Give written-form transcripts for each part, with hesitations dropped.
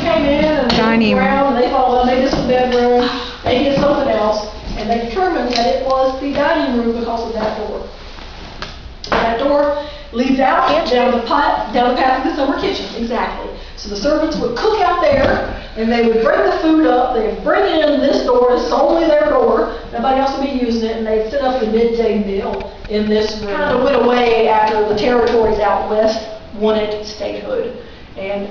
came in and they looked around and they thought, well, maybe this was a bedroom, maybe it's something else, and they determined that it was the dining room because of that door. That door leads out down the path of the summer kitchen, exactly. So the servants would cook out there, and they would bring the food up, they would bring it in this door, it's only their door, nobody else would be using it, and they'd set up the midday meal in this room. Kind of went away after the territories out west wanted statehood. And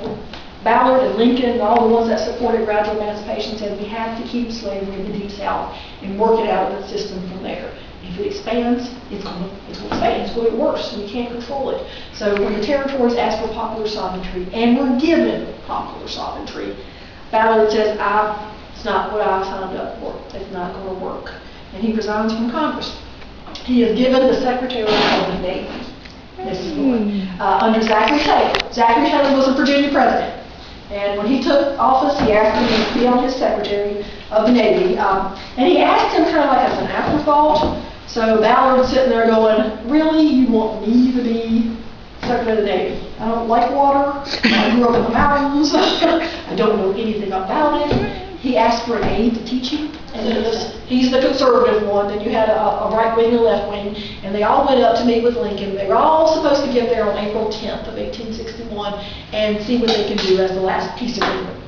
Ballard and Lincoln and all the ones that supported gradual emancipation said we have to keep slavery in the Deep South and work it out of the system from there. If it expands, it's going to expand. It's going to get worse. We can't control it. So when the territories asked for popular sovereignty and were given popular sovereignty, Ballard says, it's not what I signed up for. It's not going to work. And he resigns from Congress. He is given the Secretary of the Navy. This is under Zachary Taylor. Zachary Taylor was a Virginia president. And when he took office, he asked him to be on his Secretary of the Navy. And he asked him kind of like as an afterthought. So Ballard's sitting there going, really, you want me to be Secretary of the Navy? I don't like water. I grew up in the mountains. I don't know anything about it. He asked for an aide to teach him. And he's the conservative one. Then you had a right wing and a left wing. And they all went up to meet with Lincoln. They were all supposed to get there on April 10th of 1861 and see what they can do as the last peace agreement.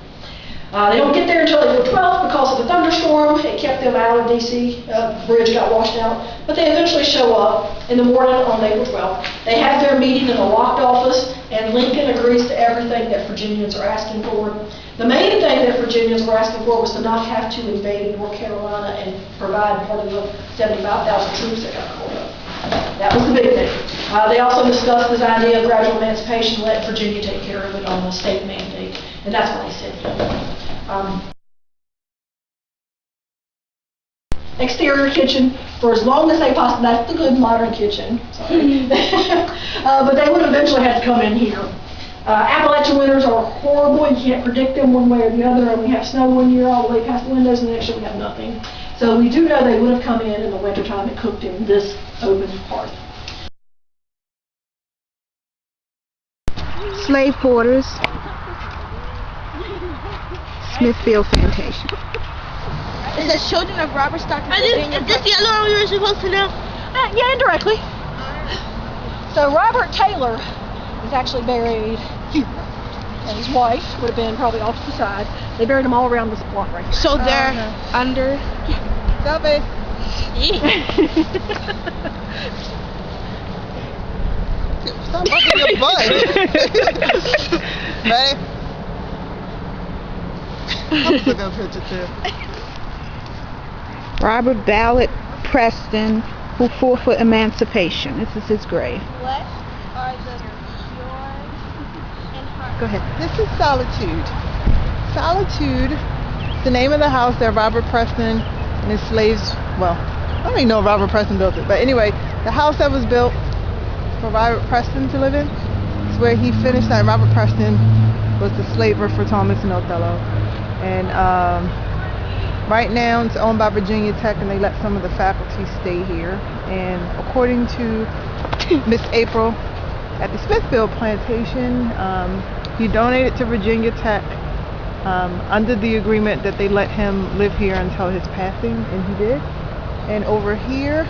They don't get there until April 12th because of the thunderstorm. It kept them out of D.C. The bridge got washed out. But they eventually show up in the morning on April 12th. They have their meeting in a locked office, and Lincoln agrees to everything that Virginians are asking for. The main thing that Virginians were asking for was to not have to invade North Carolina and provide part of the 75,000 troops that got called up. That was the big thing. They also discussed this idea of gradual emancipation, let Virginia take care of it on the state mandate, and that's what they said. Exterior kitchen for as long as they possibly, that's the good modern kitchen, sorry. But they would eventually have to come in here. Appalachian winters are horrible. You can't predict them one way or the other, and we have snow one year all the way past the windows, and next year we have nothing. So we do know they would have come in the wintertime and cooked in this open hearth. Slave quarters, Smithfield Plantation. It says children of Robert Stockton. Is this the other one we were supposed to know? Yeah, indirectly. So Robert Taylor is actually buried here. And his wife would have been probably off to the side. They buried them all around this block right here. So they're under. Stop it. Stop bumping your butt. Ready? I'm looking at a picture too. Robert Ballard Preston, who fought for emancipation. This is his grave. What are the fjords and hearts? Go ahead. This is Solitude. Solitude, the name of the house that Robert Preston and his slaves, well, I don't even know if Robert Preston built it, but anyway, the house that was built for Robert Preston to live in is where he finished that. Robert Preston was the slaver for Thomas and Othello. And right now it's owned by Virginia Tech, and they let some of the faculty stay here. And according to Miss April at the Smithfield Plantation, he donated to Virginia Tech under the agreement that they let him live here until his passing, and he did. And over here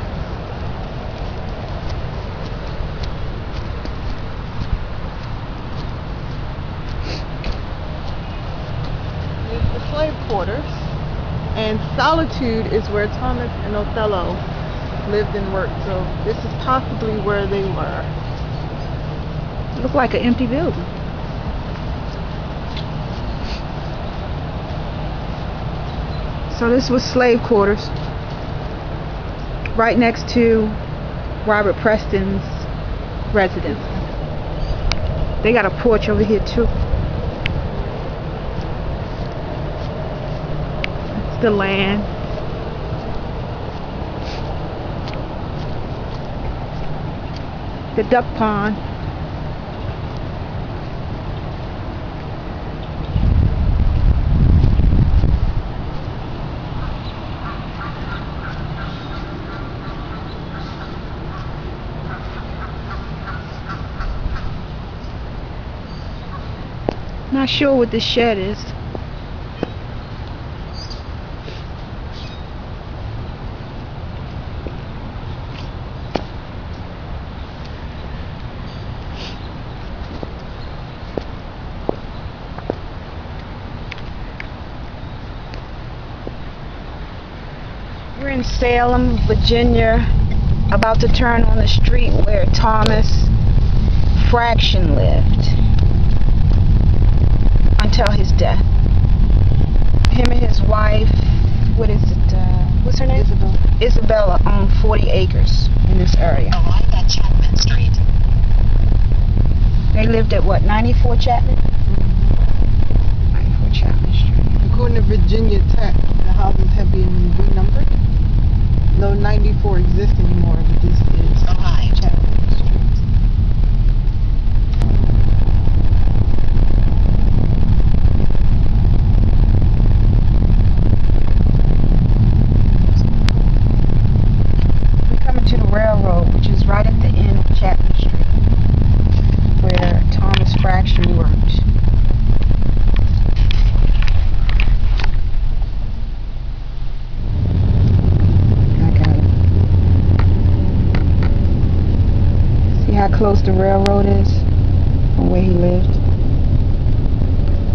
is the slave quarters, and Solitude is where Thomas and Othello lived and worked. So this is possibly where they were. It looked like an empty building. So this was slave quarters, right next to Robert Preston's residence. They got a porch over here too. That's the land. The duck pond. Not not sure what this shed is. We're in Salem, Virginia, about to turn on the street where Thomas Fraction lived until his death. Him and his wife, what's her name? Isabella owned 40 acres in this area. Arrive at Chapman Street. They lived at what, 94 Chapman? 94 Chapman Street. According to Virginia Tech, the houses have been renumbered. No 94 exists anymore, but this is Chapman Street. We're coming to the railroad, which is right at the end of Chapman Street, where Thomas Fraction worked. How close the railroad is from where he lived,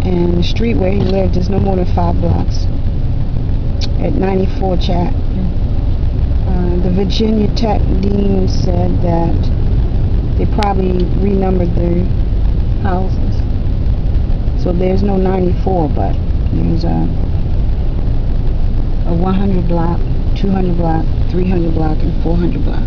and the street where he lived is no more than 5 blocks at 94 Chat. The Virginia Tech dean said that they probably renumbered the houses, so there's no 94, but there's a 100 block, 200 block, 300 block, and 400 block.